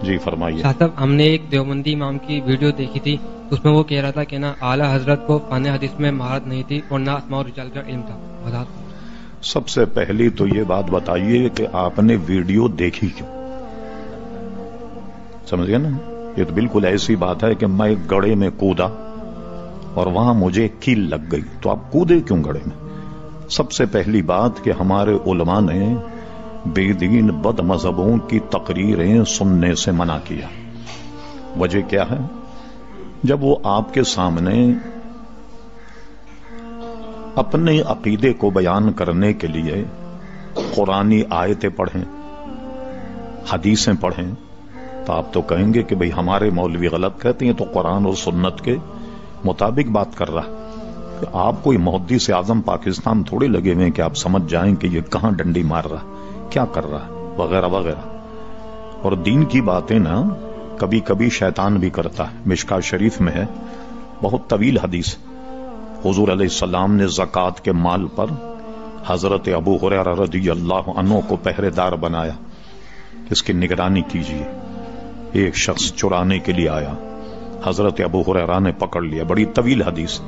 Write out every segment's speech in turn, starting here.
جی فرمائیے۔ شاہ صاحب، ہم نے ایک دیوبندی امام کی ویڈیو دیکھی تھی، اس میں وہ کہہ رہا تھا کہ نا اعلیٰ حضرت کو فن حدیث میں مہارت نہیں تھی اور نہ اسماء و رجال کا علم تھا۔ سب سے پہلی تو یہ بات بتائیے کہ آپ نے ویڈیو دیکھی کیوں؟ سمجھ گئے نا؟ یہ تو بالکل ایسی بات ہے کہ میں گڑھے میں کودا اور وہاں مجھے کیل لگ گئی، تو آپ کودے کیوں گڑھے میں؟ سب سے پہلی بات کہ ہمارے علماء نے بے دین بد مذہبوں کی تقریریں سننے سے منع کیا۔ وجہ کیا ہے؟ جب وہ آپ کے سامنے اپنے عقیدے کو بیان کرنے کے لیے قرآنی آیتیں پڑھیں، حدیثیں پڑھیں، تو آپ تو کہیں گے کہ بھئی ہمارے مولوی غلط کہتے ہیں، تو قرآن اور سنت کے مطابق بات کر رہا۔ کہ آپ کوئی محدث اعظم پاکستان تھوڑے لگے ہوئے کہ آپ سمجھ جائیں کہ یہ کہاں ڈنڈی مار رہا، کیا کر رہا ہے، وغیرہ وغیرہ۔ اور دین کی باتیں نا کبھی کبھی شیطان بھی کرتا ہے۔ مشکاۃ شریف میں ہے بہت طویل حدیث، حضور علیہ السلام نے زکوٰۃ کے مال پر حضرت ابو ہریرہ رضی اللہ عنہ کو پہرے دار بنایا، اس کی نگرانی کیجیے۔ ایک شخص چرانے کے لیے آیا، حضرت ابو ہریرہ نے پکڑ لیا، بڑی طویل حدیث۔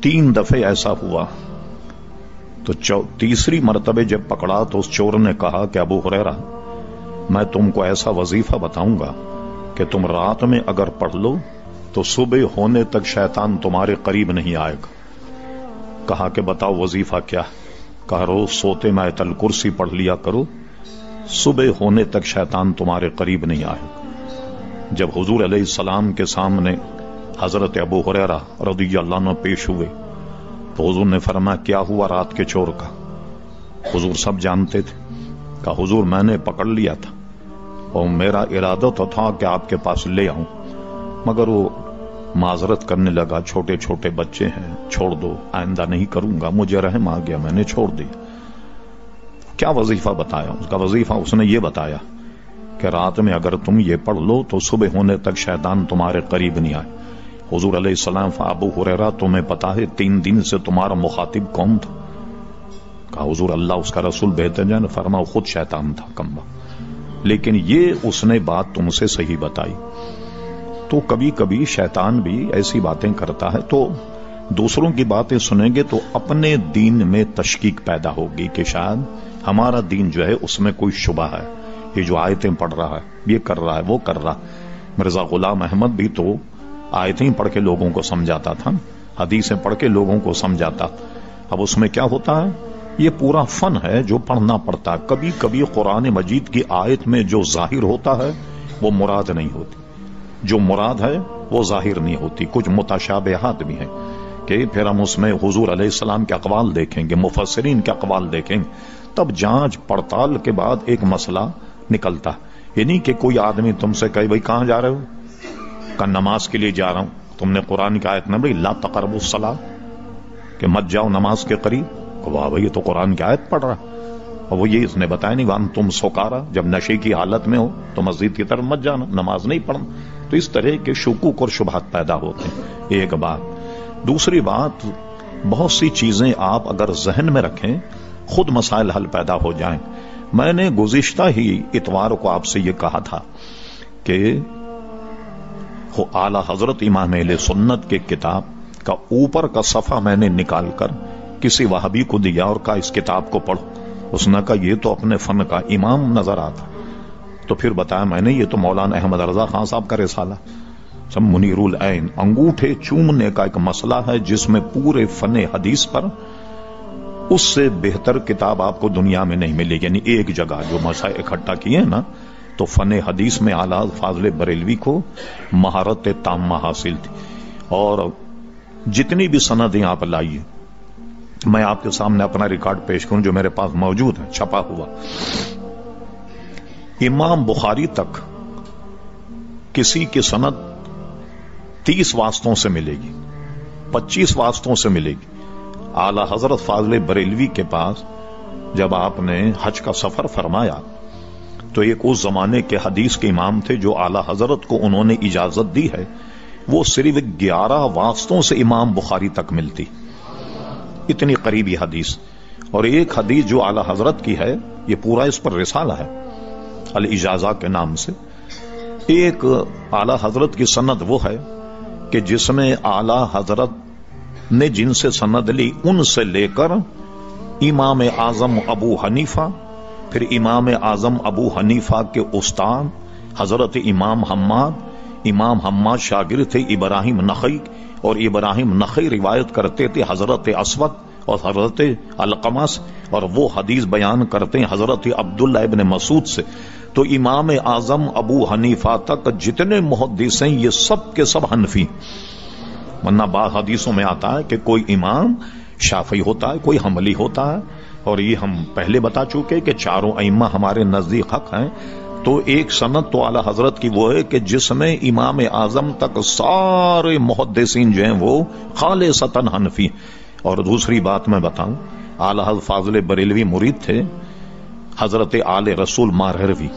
3 دفعے ایسا ہوا تو تیسری مرتبہ جب پکڑا تو اس چور نے کہا کہ ابو ہریرہ، میں تم کو ایسا وظیفہ بتاؤں گا کہ تم رات میں اگر پڑھ لو تو صبح ہونے تک شیطان تمہارے قریب نہیں آئے گا۔ کہا کہ بتاؤ وظیفہ کیا؟ کہا روز سوتے میں آیت الکرسی پڑھ لیا کرو، صبح ہونے تک شیطان تمہارے قریب نہیں آئے گا۔ جب حضور علیہ السلام کے سامنے حضرت ابو ہریرہ رضی اللہ عنہ پیش ہوئے تو حضور نے فرمایا کیا ہوا رات کے چور کا؟ حضور سب جانتے تھے۔ کہا حضور میں نے پکڑ لیا تھا اور میرا ارادہ تو تھا کہ آپ کے پاس لے آؤں، مگر وہ معذرت کرنے لگا، چھوٹے چھوٹے بچے ہیں، چھوڑ دو، آئندہ نہیں کروں گا، مجھے رحم آ گیا، میں نے چھوڑ دیا۔ کیا وظیفہ بتایا؟ اس کا وظیفہ اس نے یہ بتایا کہ رات میں اگر تم یہ پڑھ لو تو صبح ہونے تک شیطان تمہارے قریب نہیں آئے۔ حضور علیہ السلام، ابو ہریرہ تمہیں پتا ہے 3 دن سے تمہارا مخاطب کون تھا؟ کہا حضور اللہ اس کا رسول بہتر جانے۔ فرمایا خود شیطان تھا کمبا، لیکن یہ اس نے بات تم سے صحیح بتائی۔ تو کبھی کبھی شیطان بھی ایسی باتیں کرتا ہے، تو دوسروں کی باتیں سنیں گے تو اپنے دین میں تشکیک پیدا ہوگی کہ شاید ہمارا دین جو ہے اس میں کوئی شبہ ہے، یہ جو آیتیں پڑھ رہا ہے، یہ کر رہا ہے، وہ کر رہا۔ مرزا غلام احمد بھی تو آیتیں پڑھ کے لوگوں کو سمجھاتا تھا، حدیثیں پڑھ کے لوگوں کو سمجھاتا۔ اب اس میں کیا ہوتا ہے؟ یہ پورا فن ہے جو پڑھنا پڑتا ہے۔ کبھی کبھی قرآن مجید کی آیت میں جو ظاہر ہوتا ہے وہ مراد نہیں ہوتی، جو مراد ہے وہ ظاہر نہیں ہوتی، کچھ متشابہات بھی ہیں کہ پھر ہم اس میں حضور علیہ السلام کے اقوال دیکھیں گے، مفسرین کے اقوال دیکھیں گے، تب جانچ پڑتال کے بعد ایک مسئلہ نکلتا ہے۔ یعنی کہ کوئی آدمی تم سے کہے بھائی کہاں جا رہے ہو؟ کہ نماز کے لیے جا رہا ہوں۔ تم نے قرآن کی آیت نہ بھائی لا تقربوا الصلاۃ، کہ مت جاؤ نماز کے قریب۔ واہ بھائی یہ تو قرآن کی آیت پڑھ رہا، اور وہ یہ اس نے بتایا نہیں، وان تم سکارا، جب نشے کی حالت میں ہو تو مسجد کی طرف مت جانا، نماز نہیں پڑھنا۔ تو اس طرح کے شکوک اور شبہات پیدا ہوتے ہیں، ایک بات۔ دوسری بات، بہت سی چیزیں آپ اگر ذہن میں رکھیں خود مسائل حل پیدا ہو جائیں۔ میں نے گزشتہ ہی اتوار کو آپ سے یہ کہا تھا کہ اعلی حضرت امام اہل سنت کے کتاب کا اوپر کا صفحہ میں نے نکال کر کسی وہابی کو دیا اور کہا اس کتاب کو پڑھو۔ اس نے کہا یہ تو اپنے فن کا امام نظر آتا۔ تو پھر بتایا میں نے یہ تو مولانا احمد رضا خان صاحب کا رسالہ، سب منیر العین، انگوٹھے چومنے کا ایک مسئلہ ہے جس میں پورے فن حدیث پر اس سے بہتر کتاب آپ کو دنیا میں نہیں ملے گی۔ یعنی ایک جگہ جو مسائل اکٹھا کیے ہیں نا، تو فن حدیث میں اعلیٰ فاضل بریلوی کو مہارت تامہ حاصل تھی۔ اور جتنی بھی سندیں آپ لائیے، میں آپ کے سامنے اپنا ریکارڈ پیش کروں جو میرے پاس موجود ہے چھپا ہوا۔ امام بخاری تک کسی کی سند 30 واسطوں سے ملے گی، 25 واسطوں سے ملے گی۔ اعلی حضرت فاضل بریلوی کے پاس جب آپ نے حج کا سفر فرمایا تو ایک اس زمانے کے حدیث کے امام تھے جو اعلی حضرت کو انہوں نے اجازت دی ہے، وہ صرف 11 واسطوں سے امام بخاری تک ملتی، اتنی قریبی حدیث۔ اور ایک حدیث جو اعلی حضرت کی ہے، یہ پورا اس پر رسالہ ہے، الاجازہ کے نام سے. ایک اعلی حضرت کی سند وہ ہے کہ جس میں اعلی حضرت نے جن سے سند لی ان سے لے کر امام اعظم ابو حنیفہ، پھر امام اعظم ابو حنیفہ کے استاد حضرت امام حماد شاگرد تھے ابراہیم نخعی، اور ابراہیم نخعی روایت کرتے تھے حضرت اسود اور حضرت علقمہ سے، اور وہ حدیث بیان کرتے ہیں حضرت عبداللہ ابن مسعود سے. تو امام اعظم ابو حنیفہ تک جتنے محدث ہیں یہ سب کے سب حنفی. ورنہ بعض حدیثوں میں آتا ہے کہ کوئی امام شافعی ہوتا ہے، کوئی حنبلی ہوتا ہے، اور یہ ہم پہلے بتا چکے کہ چاروں ائمہ ہمارے نزدیک حق ہیں. تو ایک سند تو اعلی حضرت کی وہ ہے کہ جس میں امام اعظم تک سارے محدثین جو ہیں وہ خالصتاً حنفی. اور دوسری بات میں بتاؤں، اعلی حضرت فاضل بریلوی مرید تھے حضرت آل رسول مارہروی،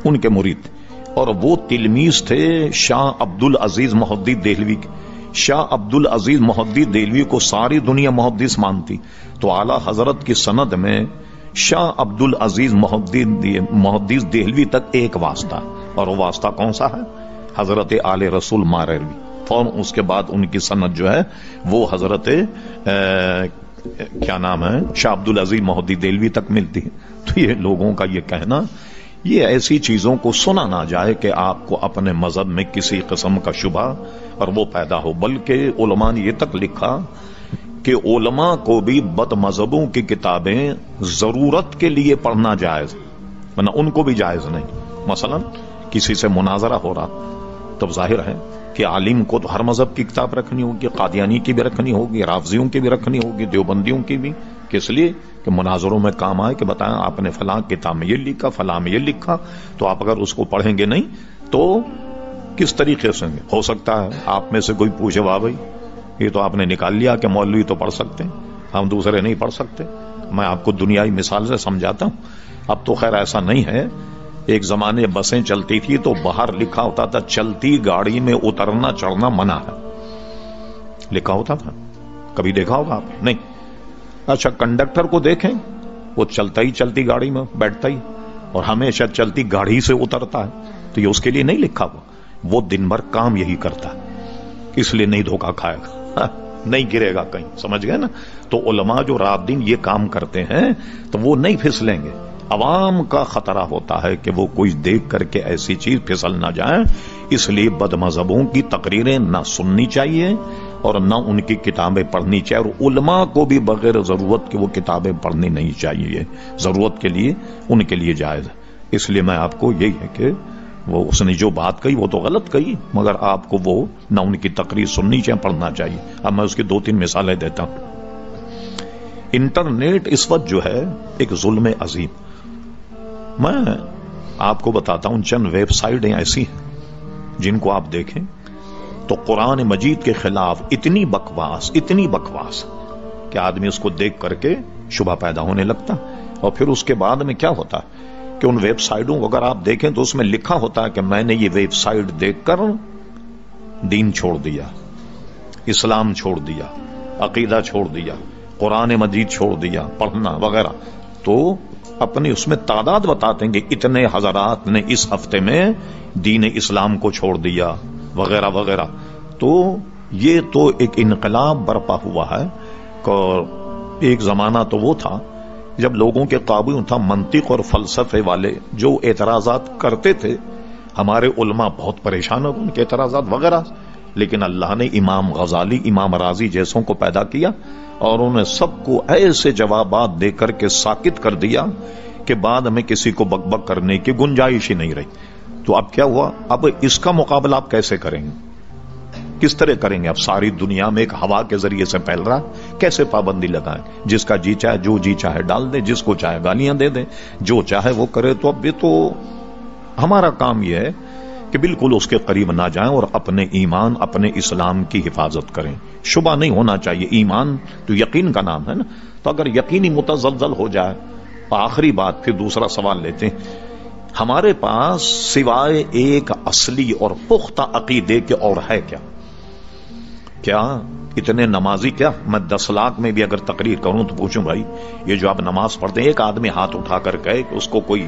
ان کے مرید، اور وہ تلمیذ تھے شاہ عبد العزیز محدث دہلوی کے. شاہ عبد العزیز محدث دہلوی کو ساری دنیا محدث مانتی، تو اعلی حضرت کی سند میں شاہ عبد العزیز محدث دہلوی تک ایک واسطہ، اور وہ واسطہ کون سا ہے؟ حضرت آل رسول مارہروی. فوراً اس کے بعد ان کی سند جو ہے وہ حضرت کیا نام ہے شاہ عبد العزیز محدث دہلوی تک ملتی ہے. تو یہ لوگوں کا یہ کہنا، یہ ایسی چیزوں کو سنا نہ جائے کہ آپ کو اپنے مذہب میں کسی قسم کا شبہ اور وہ پیدا ہو. بلکہ علماء نے یہ تک لکھا کہ علماء کو بھی بد مذہبوں کی کتابیں ضرورت کے لیے پڑھنا جائز، ورنہ ان کو بھی جائز نہیں. مثلا کسی سے مناظرہ ہو رہا تو ظاہر ہے کہ عالم کو تو ہر مذہب کی کتاب رکھنی ہوگی، قادیانی کی بھی رکھنی ہوگی، رافضیوں کی بھی رکھنی ہوگی، دیوبندیوں کی بھی. کس لیے؟ کہ مناظروں میں کام آئے کہ بتائیں آپ نے فلاں کتاب میں یہ لکھا، فلاں میں یہ لکھا. تو آپ اگر اس کو پڑھیں گے نہیں تو کس طریقے سے ہو سکتا ہے آپ میں سے کوئی پوچھے واہ بھائی یہ تو آپ نے نکال لیا کہ مولوی تو پڑھ سکتے ہیں، ہم دوسرے نہیں پڑھ سکتے. میں آپ کو دنیائی مثال سے سمجھاتا ہوں. اب تو خیر ایسا نہیں ہے. ایک زمانے بسیں چلتی تھی تو باہر لکھا ہوتا تھا چلتی گاڑی میں اترنا چڑھنا منع ہے، لکھا ہوتا تھا. کبھی دیکھا ہوگا آپ؟ نہیں. اچھا کنڈکٹر کو دیکھیں، وہ چلتا ہی چلتی گاڑی میں بیٹھتا ہی اور ہمیشہ چلتی گاڑی سے اترتا ہے، تو یہ اس کے لیے نہیں لکھا ہوا. وہ دن بھر کام یہی کرتا ہے، اس لیے نہیں دھوکہ کھائے گا، نہیں گرے گا کہیں. سمجھ گئے نا؟ تو علماء جو رات دن یہ کام کرتے ہیں تو وہ نہیں پھسلیں گے. عوام کا خطرہ ہوتا ہے کہ وہ کوئی دیکھ کر کے ایسی چیز پھسل نہ جائے. اس لیے بد مذہبوں کی تقریریں نہ سننی چاہیے اور نہ ان کی کتابیں پڑھنی چاہیے، اور علماء کو بھی بغیر ضرورت کے وہ کتابیں پڑھنی نہیں چاہیے. ضرورت کے لیے ان کے لیے جائز ہے. اس لیے میں آپ کو یہی ہے کہ وہ اس نے جو بات کہی وہ تو غلط کہی، مگر آپ کو وہ نہ ان کی تقریر سننی چاہیے پڑھنا چاہیے. اب میں اس کی 2-3 مثالیں دیتا ہوں. انٹرنیٹ اس وقت جو ہے ایک ظلم عظیم. میں آپ کو بتاتا ہوں چند ویب سائٹیں ایسی ہیں جن کو آپ دیکھیں تو قرآن مجید کے خلاف اتنی بکواس کہ آدمی اس کو دیکھ کر کے شبہ پیدا ہونے لگتا. اور پھر اس کے بعد میں کیا ہوتا ہے کہ ان ویب سائٹوں کو اگر آپ دیکھیں تو اس میں لکھا ہوتا ہے کہ میں نے یہ ویب سائٹ دیکھ کر دین چھوڑ دیا، اسلام چھوڑ دیا، عقیدہ چھوڑ دیا، قرآن مجید چھوڑ دیا پڑھنا وغیرہ. تو اپنی اس میں تعداد بتاتے ہیں کہ اتنے حضرات نے اس ہفتے میں دین اسلام کو چھوڑ دیا وغیرہ وغیرہ. تو یہ تو ایک انقلاب برپا ہوا ہے. اور ایک زمانہ تو وہ تھا جب لوگوں کے قابو تھا منطق اور فلسفے والے جو اعتراضات کرتے تھے. ہمارے علماء بہت پریشان ہو ان کے اعتراضات وغیرہ، لیکن اللہ نے امام غزالی، امام رازی جیسوں کو پیدا کیا اور انہیں سب کو ایسے جوابات دے کر کے ساکت کر دیا کہ بعد میں کسی کو بک بک کرنے کی گنجائش ہی نہیں رہی. تو اب کیا ہوا؟ اب اس کا مقابلہ آپ کیسے کریں گے؟ کس طرح کریں گے؟ اب ساری دنیا میں ایک ہوا کے ذریعے سے پھیل رہا ہے، کیسے پابندی لگائیں؟ جس کا جی چاہے جو جی چاہے ڈال دے، جس کو چاہے گالیاں دے دیں، جو چاہے وہ کرے. تو اب یہ تو ہمارا کام یہ ہے کہ بالکل اس کے قریب نہ جائیں اور اپنے ایمان، اپنے اسلام کی حفاظت کریں. شبہ نہیں ہونا چاہیے. ایمان تو یقین کا نام ہے نا. تو اگر یقینی متزلزل ہو جائے. آخری بات، پھر دوسرا سوال لیتے ہیں. ہمارے پاس سوائے ایک اصلی اور پختہ عقیدے کے اور ہے کیا؟ کیا اتنے نمازی؟ کیا میں 10 لاکھ میں بھی اگر تقریر کروں تو پوچھوں بھائی یہ جو آپ نماز پڑھتے ہیں، ایک آدمی ہاتھ اٹھا کر کہے کہ اس کو کوئی